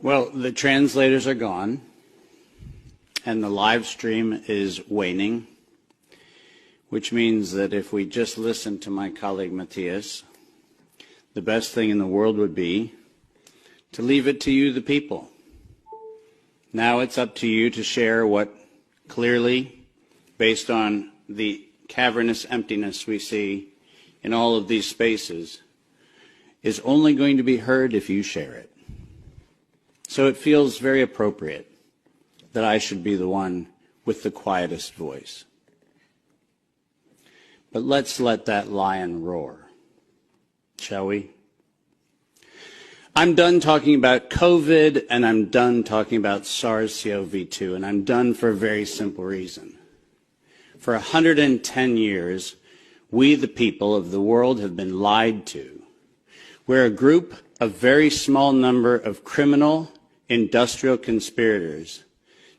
Well, the translators are gone, and the live stream is waning, which means that if we just listen to my colleague Matthias, the best thing in the world would be to leave it to you, the people. Now it's up to you to share what clearly, based on the cavernous emptiness we see in all of these spaces, is only going to be heard if you share it. So it feels very appropriate that I should be the one with the quietest voice. But let's let that lion roar, shall we? I'm done talking about COVID, and I'm done talking about SARS-CoV-2, and I'm done for a very simple reason. For 110 years, we, the people of the world, have been lied to. We're a group, a very small number of criminal industrial conspirators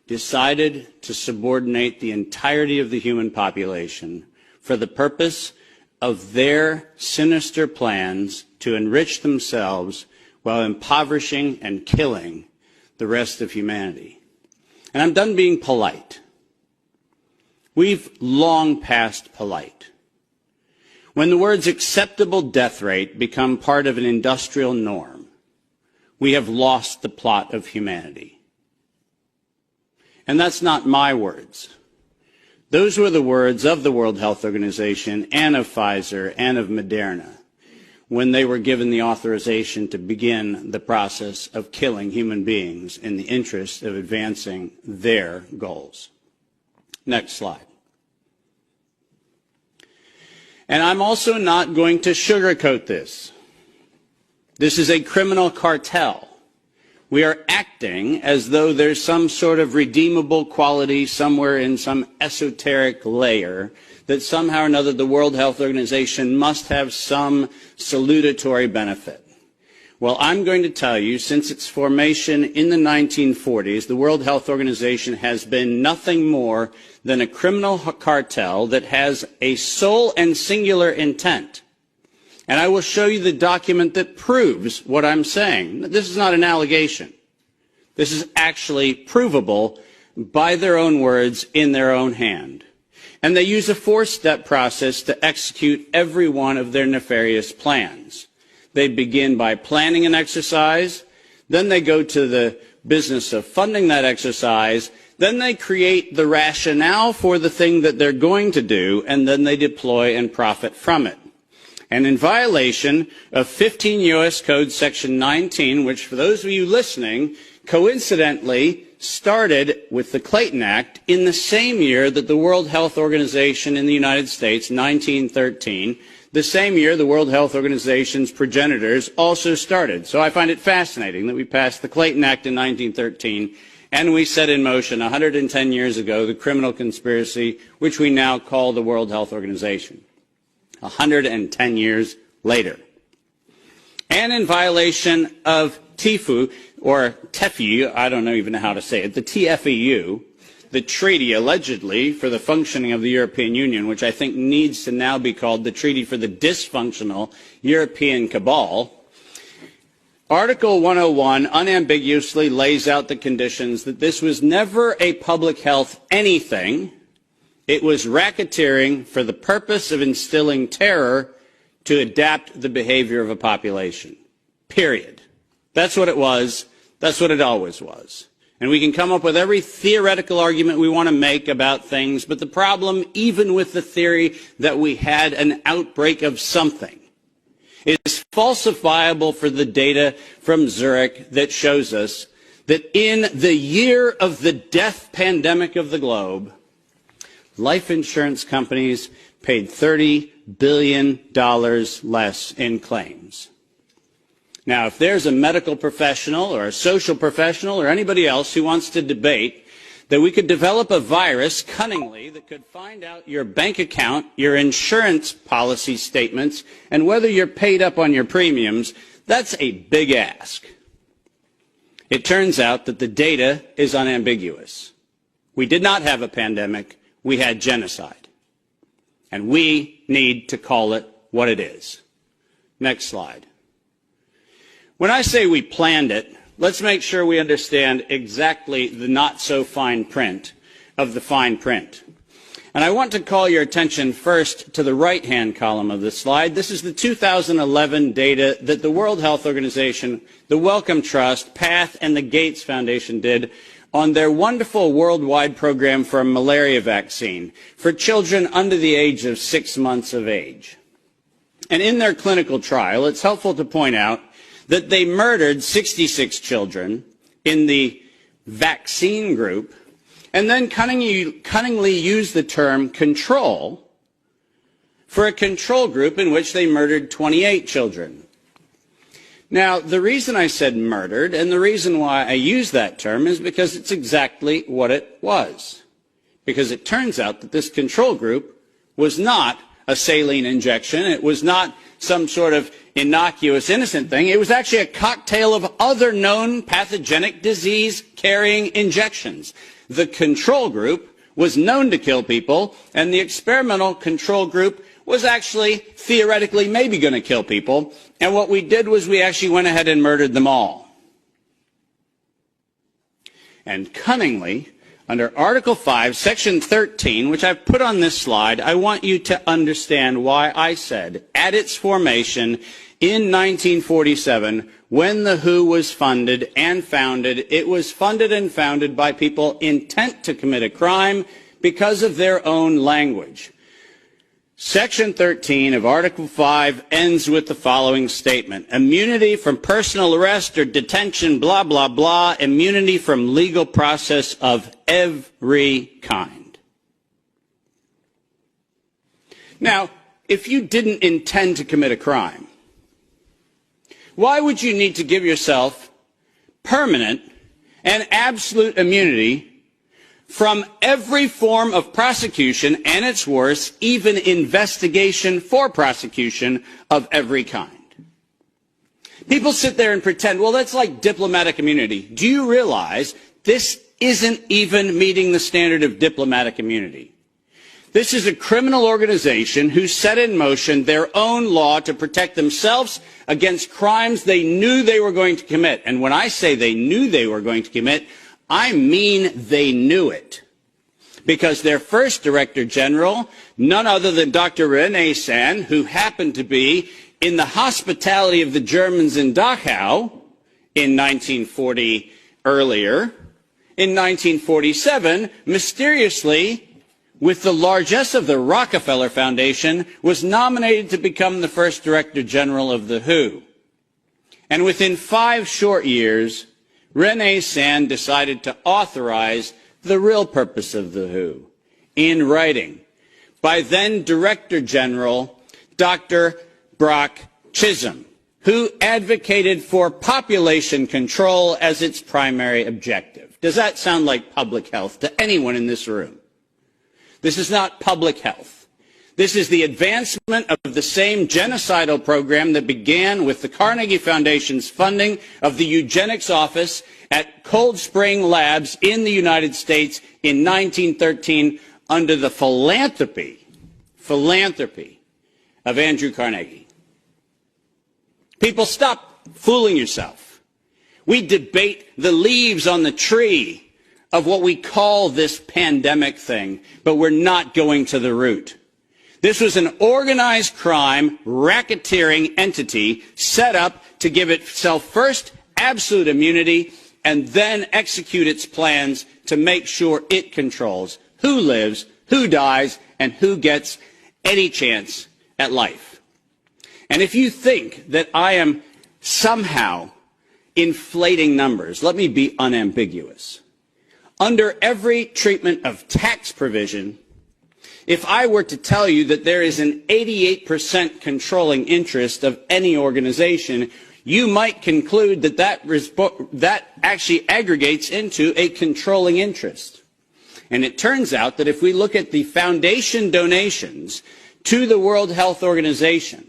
decided to subordinate the entirety of the human population for the purpose of their sinister plans to enrich themselves while impoverishing and killing the rest of humanity. And I'm done being polite. We've long passed polite. When the words acceptable death rate become part of an industrial norm, we have lost the plot of humanity. And that's not my words. Those were the words of the World Health Organization and of Pfizer and of Moderna when they were given the authorization to begin the process of killing human beings in the interest of advancing their goals. Next slide. And I'm also not going to sugarcoat this. This is a criminal cartel. We are acting as though there's some sort of redeemable quality somewhere in some esoteric layer that somehow or another the World Health Organization must have some salutatory benefit. Well, I'm going to tell you, since its formation in the 1940s, the World Health Organization has been nothing more than a criminal cartel that has a sole and singular intent. And I will show you the document that proves what I'm saying. This is not an allegation. This is actually provable by their own words in their own hand. And they use a four-step process to execute every one of their nefarious plans. They begin by planning an exercise, then they go to the business of funding that exercise, then they create the rationale for the thing that they're going to do, and then they deploy and profit from it. And in violation of 15 U.S. Code Section 19, which for those of you listening, coincidentally started with the Clayton Act in the same year that the World Health Organization in the United States, 1913, the same year the World Health Organization's progenitors also started. So I find it fascinating that we passed the Clayton Act in 1913 and we set in motion 110 years ago the criminal conspiracy which we now call the World Health Organization. 110 years later. And in violation of TIFU, or TEFU, I don't even know how to say it, the TFEU, the treaty allegedly for the functioning of the European Union, which I think needs to now be called the Treaty for the Dysfunctional European Cabal, Article 101 unambiguously lays out the conditions that this was never a public health anything. It was racketeering for the purpose of instilling terror to adapt the behavior of a population. Period. That's what it was. That's what it always was. And we can come up with every theoretical argument we want to make about things, but the problem, even with the theory that we had an outbreak of something, is falsifiable for the data from Zurich that shows us that in the year of the death pandemic of the globe, life insurance companies paid $30 billion less in claims. Now, if there's a medical professional or a social professional or anybody else who wants to debate that we could develop a virus cunningly that could find out your bank account, your insurance policy statements, and whether you're paid up on your premiums, that's a big ask. It turns out that the data is unambiguous. We did not have a pandemic. We had genocide. And we need to call it what it is. Next slide. When I say we planned it, let's make sure we understand exactly the not so fine print of the fine print. And I want to call your attention first to the right-hand column of this slide. This is the 2011 data that the World Health Organization, the Wellcome Trust, PATH, and the Gates Foundation did on their wonderful worldwide program for a malaria vaccine for children under the age of 6 months of age. And in their clinical trial, it's helpful to point out that they murdered 66 children in the vaccine group, and then cunningly used the term control for a control group in which they murdered 28 children. Now, the reason I said murdered, and the reason why I use that term, is because it's exactly what it was. Because it turns out that this control group was not a saline injection. It was not some sort of innocuous, innocent thing. It was actually a cocktail of other known pathogenic disease-carrying injections. The control group was known to kill people, and the experimental control group was actually theoretically maybe going to kill people. And what we did was we actually went ahead and murdered them all. And cunningly, under Article 5, Section 13, which I've put on this slide, I want you to understand why I said, at its formation in 1947, when the WHO was funded and founded, it was funded and founded by people intent to commit a crime because of their own language. Section 13 of Article 5 ends with the following statement: immunity from personal arrest or detention, blah, blah, blah, immunity from legal process of every kind. Now, if you didn't intend to commit a crime, why would you need to give yourself permanent and absolute immunity from every form of prosecution, and its worse, even investigation for prosecution of every kind? People sit there and pretend, well, that's like diplomatic immunity. Do you realize this isn't even meeting the standard of diplomatic immunity? This is a criminal organization who set in motion their own law to protect themselves against crimes they knew they were going to commit. And when I say they knew they were going to commit, I mean they knew it. Because their first Director General, none other than Dr. René Sand, who happened to be in the hospitality of the Germans in Dachau in 1940 earlier, in 1947, mysteriously, with the largesse of the Rockefeller Foundation, was nominated to become the first Director General of the WHO. And within 5 short years, René Sand decided to authorize the real purpose of the WHO in writing by then Director General Dr. Brock Chisholm, who advocated for population control as its primary objective. Does that sound like public health to anyone in this room? This is not public health. This is the advancement of the same genocidal program that began with the Carnegie Foundation's funding of the eugenics office at Cold Spring Labs in the United States in 1913 under the philanthropy of Andrew Carnegie. People, stop fooling yourself. We debate the leaves on the tree of what we call this pandemic thing, but we're not going to the root. This was an organized crime, racketeering entity set up to give itself first absolute immunity and then execute its plans to make sure it controls who lives, who dies, and who gets any chance at life. And if you think that I am somehow inflating numbers, let me be unambiguous. Under every treatment of tax provision, if I were to tell you that there is an 88% controlling interest of any organization, you might conclude that that actually aggregates into a controlling interest. And it turns out that if we look at the foundation donations to the World Health Organization,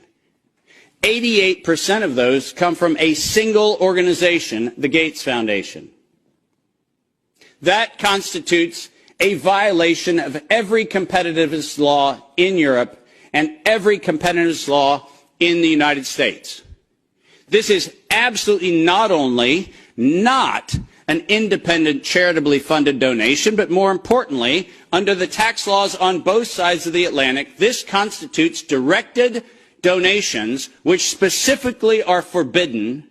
88% of those come from a single organization, the Gates Foundation. That constitutes a violation of every competitiveness law in Europe and every competitiveness law in the United States. This is absolutely not only not an independent, charitably funded donation, but more importantly, under the tax laws on both sides of the Atlantic, this constitutes directed donations which specifically are forbidden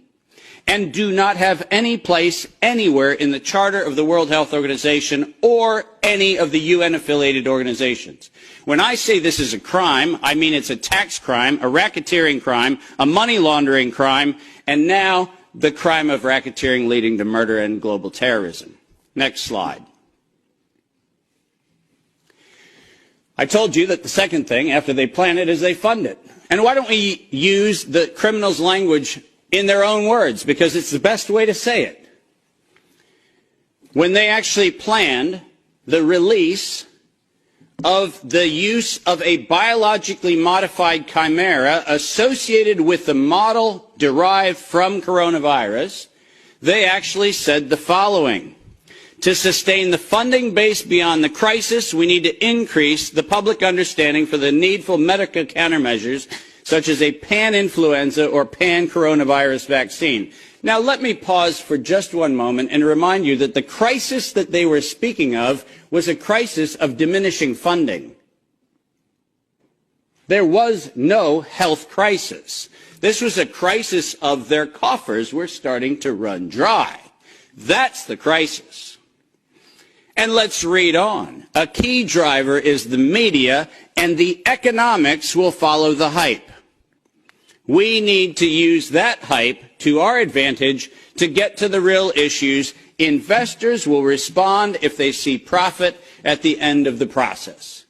and do not have any place anywhere in the Charter of the World Health Organization or any of the UN-affiliated organizations. When I say this is a crime, I mean it's a tax crime, a racketeering crime, a money laundering crime, and now the crime of racketeering leading to murder and global terrorism. Next slide. I told you that the second thing after they plan it is they fund it. And why don't we use the criminals' language in their own words, because it's the best way to say it. When they actually planned the release of the use of a biologically modified chimera associated with the model derived from coronavirus, they actually said the following: to sustain the funding base beyond the crisis, we need to increase the public understanding for the needful medical countermeasures such as a pan-influenza or pan-coronavirus vaccine. Now, let me pause for just one moment and remind you that the crisis that they were speaking of was a crisis of diminishing funding. There was no health crisis. This was a crisis of their coffers were starting to run dry. That's the crisis. And let's read on. A key driver is the media, and the economics will follow the hype. We need to use that hype to our advantage to get to the real issues. Investors will respond if they see profit at the end of the process.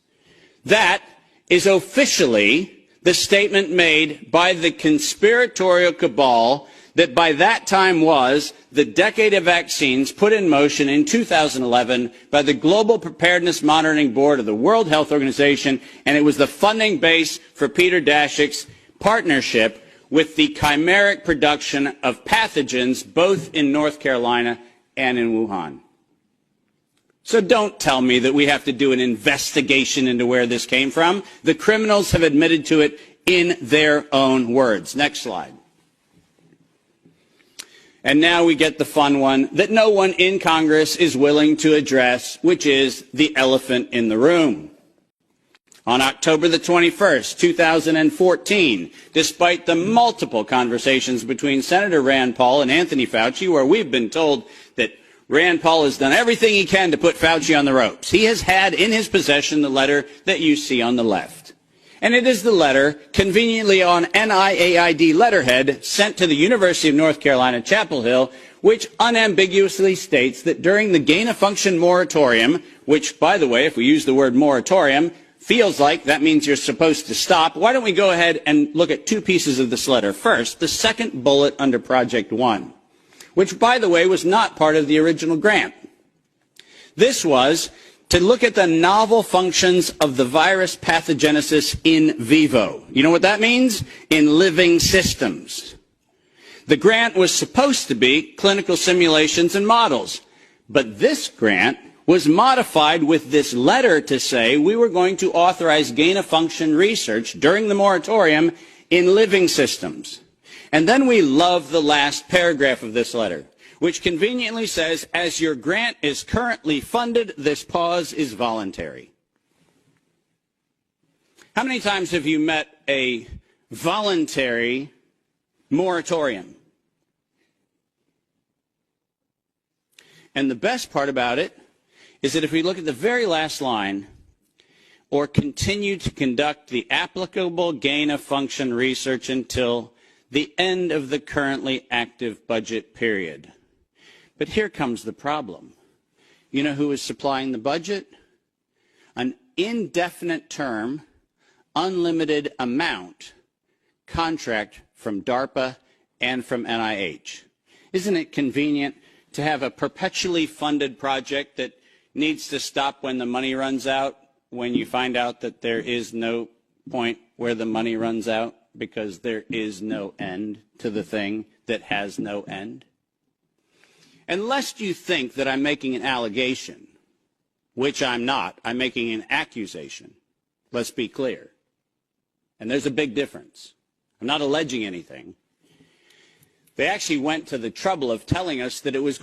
That is officially the statement made by the conspiratorial cabal that by that time was the decade of vaccines put in motion in 2011 by the Global Preparedness Monitoring Board of the World Health Organization, and it was the funding base for Peter Daszak's partnership with the chimeric production of pathogens both in North Carolina and in Wuhan. So don't tell me that we have to do an investigation into where this came from. The criminals have admitted to it in their own words. Next slide. And now we get the fun one that no one in Congress is willing to address, which is the elephant in the room. On October the 21st, 2014, despite the multiple conversations between Senator Rand Paul and Anthony Fauci, where we've been told that Rand Paul has done everything he can to put Fauci on the ropes, he has had in his possession the letter that you see on the left. And it is the letter conveniently on NIAID letterhead sent to the University of North Carolina, Chapel Hill, which unambiguously states that during the gain-of-function moratorium, which, by the way, if we use the word moratorium, feels like that means you're supposed to stop. Why don't we go ahead and look at two pieces of this letter. First, the second bullet under Project One, which, by the way, was not part of the original grant. This was to look at the novel functions of the virus pathogenesis in vivo. You know what that means? In living systems. The grant was supposed to be clinical simulations and models, but this grant was modified with this letter to say we were going to authorize gain-of-function research during the moratorium in living systems. And then we love the last paragraph of this letter, which conveniently says, as your grant is currently funded, this pause is voluntary. How many times have you met a voluntary moratorium? And the best part about it is that if we look at the very last line, or continue to conduct the applicable gain-of-function research until the end of the currently active budget period. But here comes the problem. You know who is supplying the budget? An indefinite term, unlimited amount contract from DARPA and from NIH. Isn't it convenient to have a perpetually funded project that needs to stop when the money runs out, when you find out that there is no point where the money runs out because there is no end to the thing that has no end? And lest you think that I'm making an allegation, which I'm not, I'm making an accusation. Let's be clear. And there's a big difference. I'm not alleging anything. They actually went to the trouble of telling us that it was